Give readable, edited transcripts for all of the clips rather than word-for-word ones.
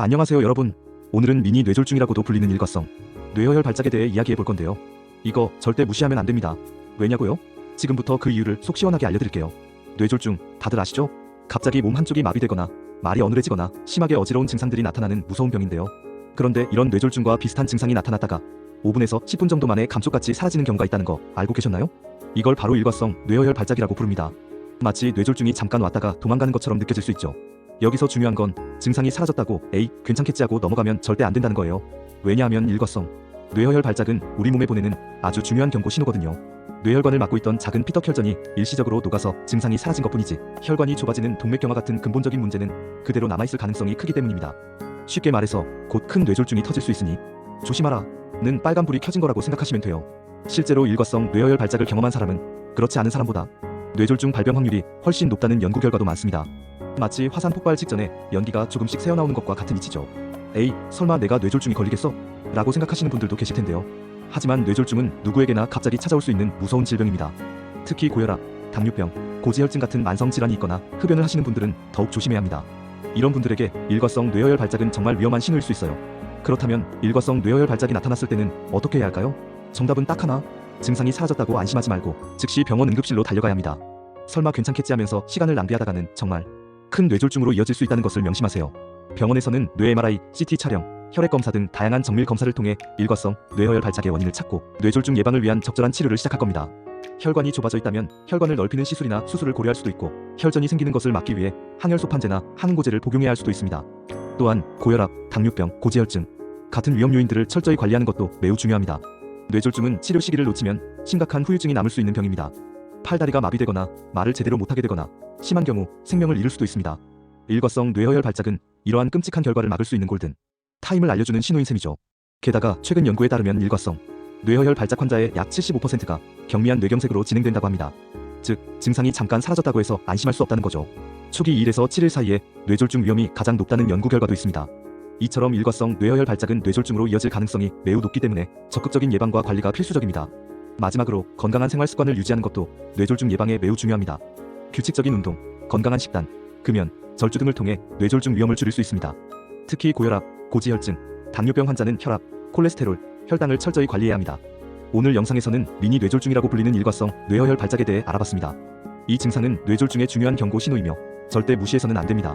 안녕하세요 여러분. 오늘은 미니 뇌졸중이라고도 불리는 일과성 뇌어혈 발작에 대해 이야기해 볼 건데요. 이거 절대 무시하면 안 됩니다. 왜냐고요? 지금부터 그 이유를 속 시원하게 알려드릴게요. 뇌졸중 다들 아시죠? 갑자기 몸 한쪽이 마비되거나 말이 어눌해지거나 심하게 어지러운 증상들이 나타나는 무서운 병인데요. 그런데 이런 뇌졸중과 비슷한 증상이 나타났다가 5분에서 10분 정도 만에 감쪽같이 사라지는 경우가 있다는 거 알고 계셨나요? 이걸 바로 일과성 뇌어혈 발작이라고 부릅니다. 마치 뇌졸중이 잠깐 왔다가 도망가는 것처럼 느껴질 수 있죠. 여기서 중요한 건 증상이 사라졌다고 에이 괜찮겠지 하고 넘어가면 절대 안 된다는 거예요. 왜냐하면 일과성 뇌어혈 발작은 우리 몸에 보내는 아주 중요한 경고 신호거든요. 뇌혈관을 막고 있던 작은 피떡 혈전이 일시적으로 녹아서 증상이 사라진 것뿐이지 혈관이 좁아지는 동맥경화 같은 근본적인 문제는 그대로 남아있을 가능성이 크기 때문입니다. 쉽게 말해서 곧 큰 뇌졸중이 터질 수 있으니 조심하라 는 빨간불이 켜진 거라고 생각하시면 돼요. 실제로 일과성 뇌어혈 발작을 경험한 사람은 그렇지 않은 사람보다 뇌졸중 발병 확률이 훨씬 높다는 연구 결과도 많습니다. 마치 화산 폭발 직전에 연기가 조금씩 새어나오는 것과 같은 이치죠. 에이 설마 내가 뇌졸중이 걸리겠어? 라고 생각하시는 분들도 계실 텐데요. 하지만 뇌졸중은 누구에게나 갑자기 찾아올 수 있는 무서운 질병입니다. 특히 고혈압, 당뇨병, 고지혈증 같은 만성질환이 있거나 흡연을 하시는 분들은 더욱 조심해야 합니다. 이런 분들에게 일과성 뇌어혈 발작은 정말 위험한 신호일 수 있어요. 그렇다면 일과성 뇌어혈 발작이 나타났을 때는 어떻게 해야 할까요? 정답은 딱 하나. 증상이 사라졌다고 안심하지 말고 즉시 병원 응급실로 달려가야 합니다. 설마 괜찮겠지 하면서 시간을 낭비하다가는 정말 큰 뇌졸중으로 이어질 수 있다는 것을 명심하세요. 병원에서는 뇌 MRI, CT 촬영, 혈액 검사 등 다양한 정밀 검사를 통해 일과성 뇌어혈 발작의 원인을 찾고 뇌졸중 예방을 위한 적절한 치료를 시작할 겁니다. 혈관이 좁아져 있다면 혈관을 넓히는 시술이나 수술을 고려할 수도 있고 혈전이 생기는 것을 막기 위해 항혈소판제나 항응고제를 복용해야 할 수도 있습니다. 또한 고혈압, 당뇨병, 고지혈증 같은 위험 요인들을 철저히 관리하는 것도 매우 중요합니다. 뇌졸중은 치료 시기를 놓치면 심각한 후유증이 남을 수 있는 병입니다. 팔다리가 마비되거나 말을 제대로 못하게 되거나 심한 경우 생명을 잃을 수도 있습니다. 일과성 뇌어혈 발작은 이러한 끔찍한 결과를 막을 수 있는 골든 타임을 알려주는 신호인 셈이죠. 게다가 최근 연구에 따르면 일과성 뇌어혈 발작 환자의 약 75%가 경미한 뇌경색으로 진행된다고 합니다. 즉 증상이 잠깐 사라졌다고 해서 안심할 수 없다는 거죠. 초기 1에서 7일 사이에 뇌졸중 위험이 가장 높다는 연구 결과도 있습니다. 이처럼 일과성 뇌어혈 발작은 뇌졸중으로 이어질 가능성이 매우 높기 때문에 적극적인 예방과 관리가 필수적입니다. 마지막으로 건강한 생활 습관을 유지하는 것도 뇌졸중 예방에 매우 중요합니다. 규칙적인 운동, 건강한 식단, 금연, 절주 등을 통해 뇌졸중 위험을 줄일 수 있습니다. 특히 고혈압, 고지혈증, 당뇨병 환자는 혈압, 콜레스테롤, 혈당을 철저히 관리해야 합니다. 오늘 영상에서는 미니 뇌졸중이라고 불리는 일과성 뇌어혈 발작에 대해 알아봤습니다. 이 증상은 뇌졸중의 중요한 경고 신호이며 절대 무시해서는 안 됩니다.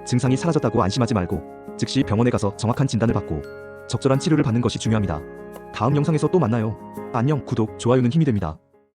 증상이 사라졌다고 안심하지 말고 즉시 병원에 가서 정확한 진단을 받고 적절한 치료를 받는 것이 중요합니다. 다음 영상에서 또 만나요. 안녕. 구독, 좋아요는 힘이 됩니다.